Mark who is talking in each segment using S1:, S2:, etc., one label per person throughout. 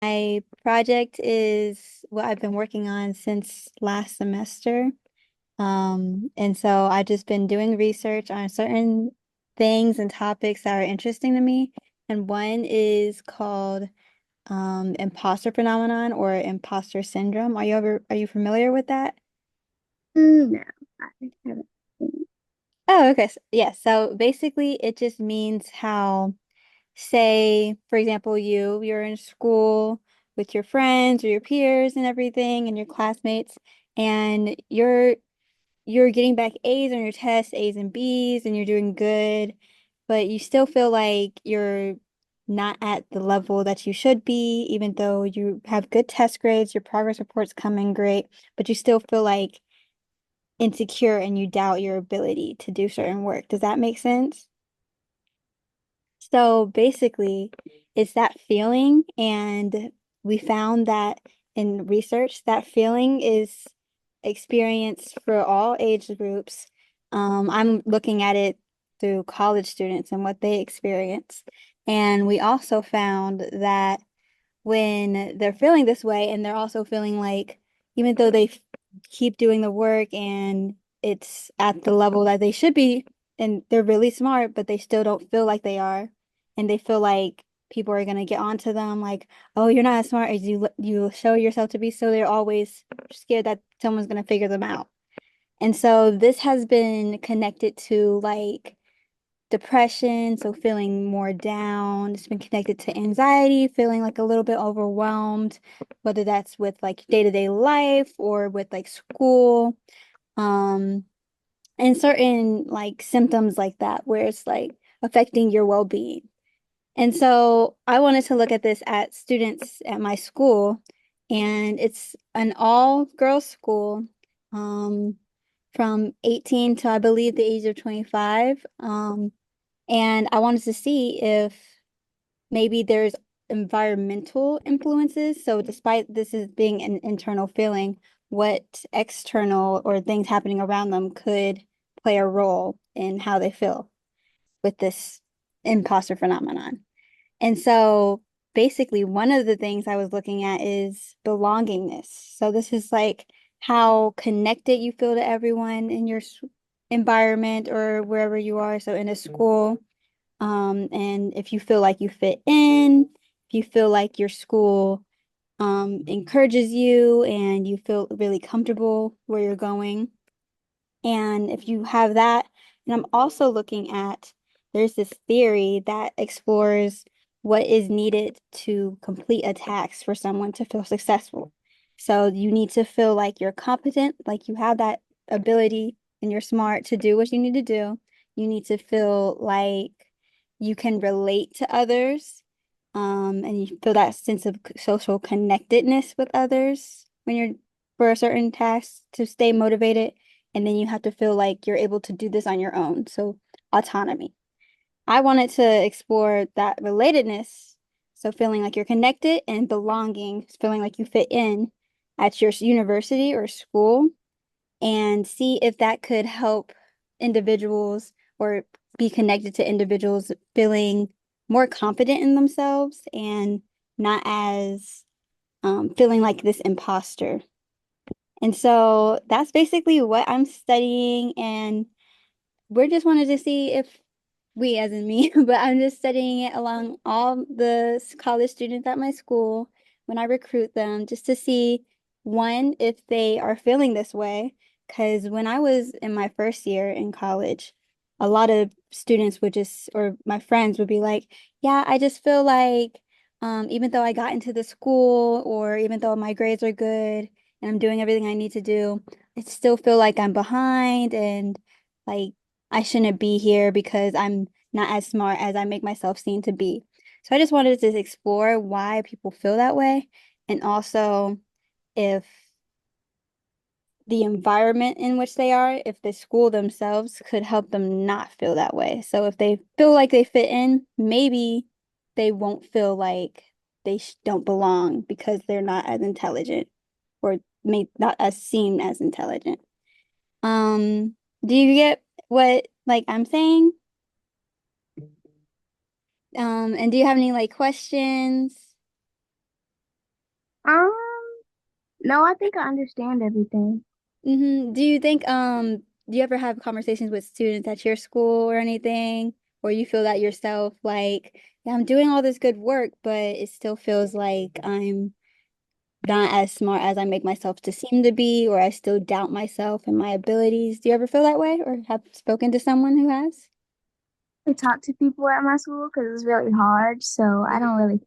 S1: My project is what I've been working on since last semester. And so I've just been doing research on certain things and topics that are interesting to me. And one is called imposter phenomenon or imposter syndrome. Are you familiar with that?
S2: No, I haven't seen
S1: Oh, okay. Yeah. So basically it just means how, say, for example, you're in school with your friends or your peers and everything and your classmates, and you're getting back A's on your tests, A's and B's, and you're doing good, but you still feel like you're not at the level that you should be, even though you have good test grades, your progress reports come in great, but you still feel like insecure and you doubt your ability to do certain work. Does that make sense? So basically, it's that feeling, and we found that in research, that feeling is experienced for all age groups. I'm looking at it through college students and what they experience. And we also found that when they're feeling this way and they're also feeling like even though keep doing the work and it's at the level that they should be and they're really smart, but they still don't feel like they are. And they feel like people are going to get onto them like, oh, you're not as smart as you show yourself to be. So they're always scared that someone's going to figure them out. And so this has been connected to like depression, so feeling more down. It's been connected to anxiety, feeling like a little bit overwhelmed, whether that's with like day-to-day life or with like school, um, and certain like symptoms like that, where it's like affecting your well-being. And so I wanted to look at this at students at my school, and it's an all-girls school, um, from 18 to I believe the age of 25. And I wanted to see if maybe there's environmental influences. So despite this is being an internal feeling, what external or things happening around them could play a role in how they feel with this imposter phenomenon. And so basically one of the things I was looking at is belongingness. So this is like how connected you feel to everyone in your environment or wherever you are. So in a school, and if you feel like you fit in, if you feel like your school encourages you and you feel really comfortable where you're going. And if you have that, and I'm also looking at, there's this theory that explores what is needed to complete a task for someone to feel successful. So you need to feel like you're competent, like you have that ability and you're smart to do what you need to do. You need to feel like you can relate to others, and you feel that sense of social connectedness with others when you're for a certain task to stay motivated. And then you have to feel like you're able to do this on your own. So autonomy. I wanted to explore that relatedness. So feeling like you're connected and belonging, feeling like you fit in at your university or school, and see if that could help individuals or be connected to individuals feeling more confident in themselves and not as feeling like this imposter. And so that's basically what I'm studying. And we're just wanted to see if we, as in me, but I'm just studying it along all the college students at my school when I recruit them, just to see one, if they are feeling this way. Because when I was in my first year in college, a lot of students would just, or my friends would be like, yeah, I just feel like even though I got into the school or even though my grades are good and I'm doing everything I need to do, I still feel like I'm behind and like I shouldn't be here because I'm not as smart as I make myself seem to be. So I just wanted to explore why people feel that way and also if the environment in which they are, if the school themselves could help them not feel that way. So if they feel like they fit in, maybe they won't feel like they don't belong because they're not as intelligent or may not as seen as intelligent. Do you get what like I'm saying? And do you have any like questions?
S2: Um, no, I think I understand everything.
S1: Do you think do you ever have conversations with students at your school or anything, or you feel that yourself like, yeah, I'm doing all this good work, but it still feels like I'm not as smart as I make myself to seem to be, or I still doubt myself and my abilities. Do you ever feel that way or have spoken to someone who has?
S2: I talk to people at my school because it's really hard, so I don't really.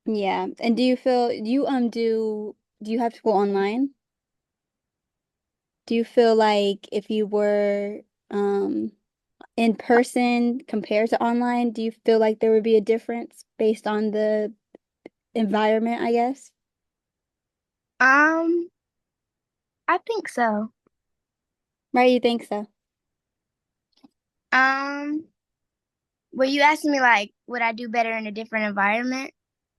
S1: Yeah. And do you feel do you have school online? Do you feel like if you were in person compared to online, do you feel like there would be a difference based on the environment, I guess?
S2: Um, I think so.
S1: Right, you think so?
S2: Um, were you asking me like, would I do better in a different environment?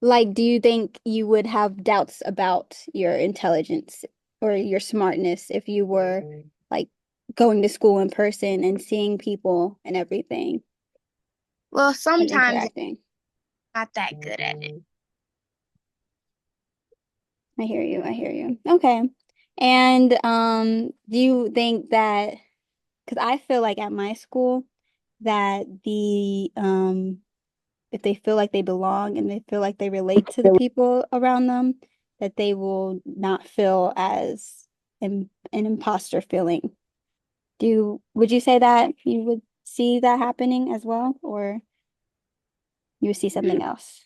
S1: Like, do you think you would have doubts about your intelligence or your smartness if you were like going to school in person and seeing people and everything
S2: Well,
S1: and
S2: sometimes I'm
S1: interacting?
S2: not that good at it.
S1: I hear you. I hear you. Okay. And do you think that because I feel like at my school that the if they feel like they belong and they feel like they relate to the people around them, that they will not feel as an imposter feeling. Would you say that you would see that happening as well, or you would see something else?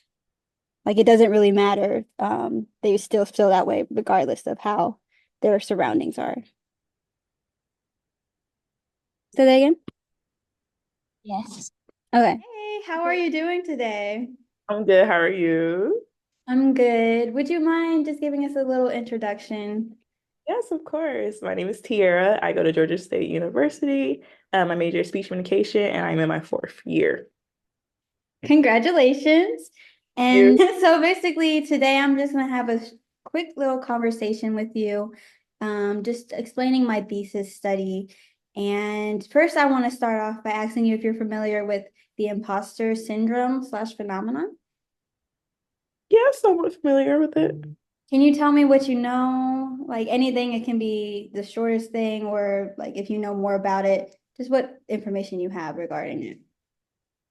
S1: Like it doesn't really matter. They still feel that way regardless of how their surroundings are. Say that again?
S2: Yes.
S1: Okay. Hey, how are you doing today?
S3: I'm good. How are you?
S1: I'm good. Would you mind just giving us a little introduction?
S3: Yes, of course. My name is Tiara. I go to Georgia State University. I major is speech communication, and I'm in my fourth year.
S1: Congratulations. And
S3: You?
S1: so basically, today I'm just going to have a quick little conversation with you, just explaining my thesis study. And first, I want to start off by asking you if you're familiar with the imposter syndrome slash phenomenon.
S3: Yeah, somewhat familiar with it.
S1: Can you tell me what you know? Like anything, it can be the shortest thing, or like if you know more about it, just what information you have regarding it.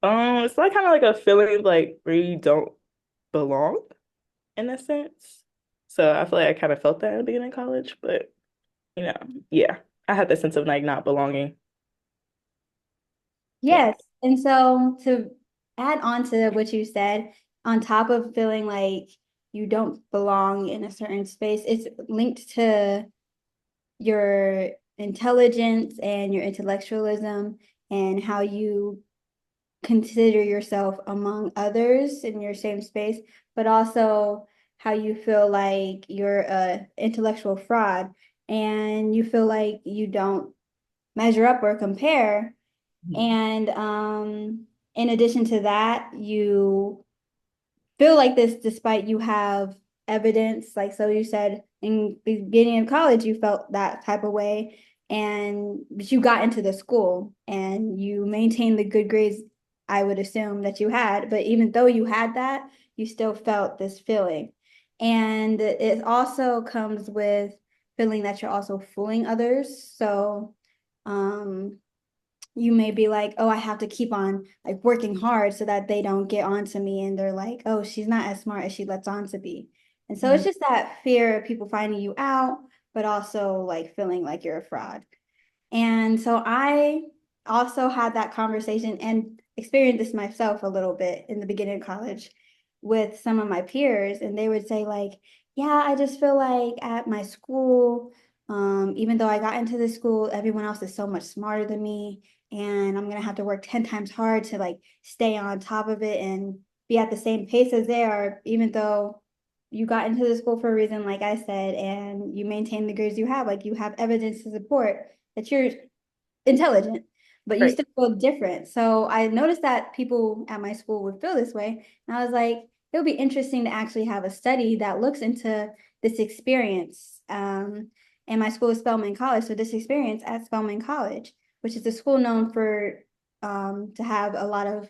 S3: It's like kind of like a feeling like where you don't belong in a sense. So I feel like I kind of felt that at the beginning of college, but you know, yeah, I had the sense of like not belonging. Yeah.
S1: Yes. And so to add on to what you said, on top of feeling like you don't belong in a certain space, it's linked to your intelligence and your intellectualism and how you consider yourself among others in your same space, but also how you feel like you're a intellectual fraud and you feel like you don't measure up or compare. And in addition to that, you feel like this despite you have evidence. Like, so you said in the beginning of college, you felt that type of way. But you got into the school and you maintained the good grades, I would assume that you had. But even though you had that, you still felt this feeling. And it also comes with feeling that you're also fooling others. So, um, you may be like, oh, I have to keep on like working hard so that they don't get onto me. And they're like, oh, she's not as smart as she lets on to be. And so it's
S3: Mhm.
S1: just that fear of people finding you out, but also like feeling like you're a fraud. And so I also had that conversation and experienced this myself a little bit in the beginning of college with some of my peers. And they would say, like, yeah, I just feel like at my school, even though I got into this school, everyone else is so much smarter than me. And I'm gonna have to work 10 times hard to like stay on top of it and be at the same pace as they are, even though you got into the school for a reason, like I said, and you maintain the grades you have, like you have evidence to support that you're intelligent, but you
S3: Right.
S1: still feel different. So I noticed that people at my school would feel this way. And I was like, it would be interesting to actually have a study that looks into this experience. And my school is Spelman College. So this experience at Spelman College, which is a school known for to have a lot of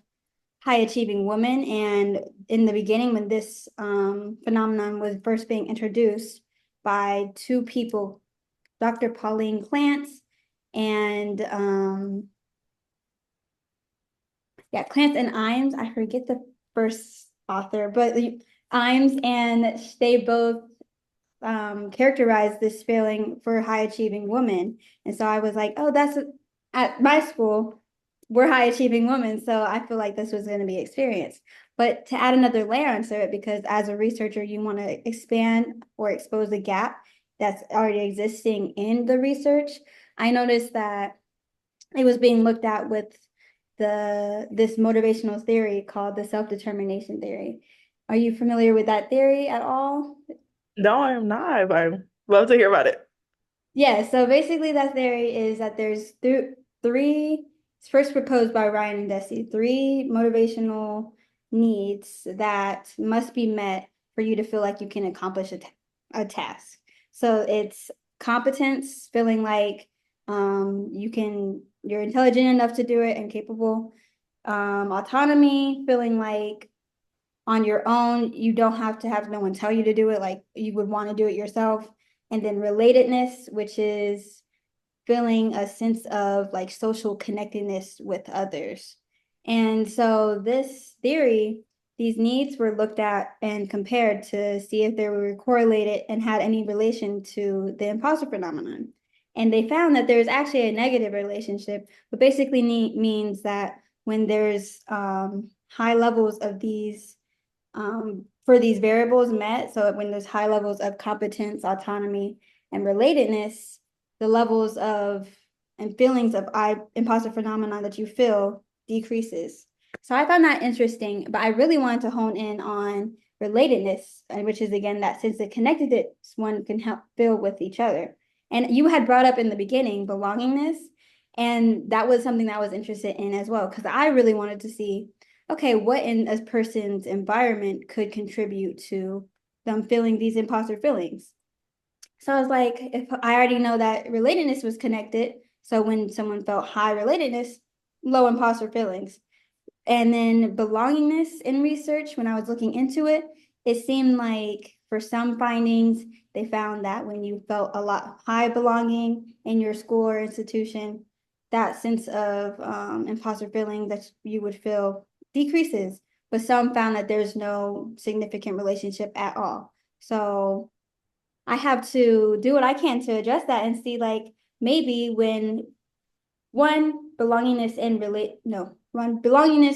S1: high achieving woman. And in the beginning, when this phenomenon was first being introduced by two people, Dr. Pauline Clance and yeah, Clance and Imes. I forget the first author, but Imes, and they both characterize this feeling for high achieving women. And so I was like, oh, that's at my school, we're high achieving women. So I feel like this was going to be experienced. But to add another layer onto it, because as a researcher, you want to expand or expose the gap that's already existing in the research, I noticed that it was being looked at with this motivational theory called the self-determination theory. Are you familiar with that theory at all?
S3: No, I'm not, but I'd love to hear about it.
S1: Yeah, so basically that theory is that there's three, it's first proposed by Ryan and Deci, three motivational needs that must be met for you to feel like you can accomplish a task. So it's competence, feeling like you're intelligent enough to do it and capable. Autonomy, feeling like on your own. You don't have to have no one tell you to do it, like you would want to do it yourself. And then relatedness, which is feeling a sense of like social connectedness with others. And so this theory, these needs were looked at and compared to see if they were correlated and had any relation to the imposter phenomenon. And they found that there's actually a negative relationship, but basically means that when there's high levels of these for these variables met. So when there's high levels of competence, autonomy, and relatedness, the levels of and feelings of imposter phenomenon that you feel decreases. So I found that interesting, but I really wanted to hone in on relatedness, which is again that sense of connectedness one can help feel with each other. And you had brought up in the beginning belongingness, and that was something that I was interested in as well, because I really wanted to see, okay, what in a person's environment could contribute to them feeling these imposter feelings. So I was like, if I already know that relatedness was connected, so when someone felt high relatedness, low imposter feelings. And then belongingness in research, when I was looking into it, it seemed like for some findings, they found that when you felt a lot high belonging in your school or institution, that sense of imposter feeling that you would feel decreases. But some found that there's no significant relationship at all. So I have to do what I can to address that and see, like, maybe when one belongingness and relate no one belongingness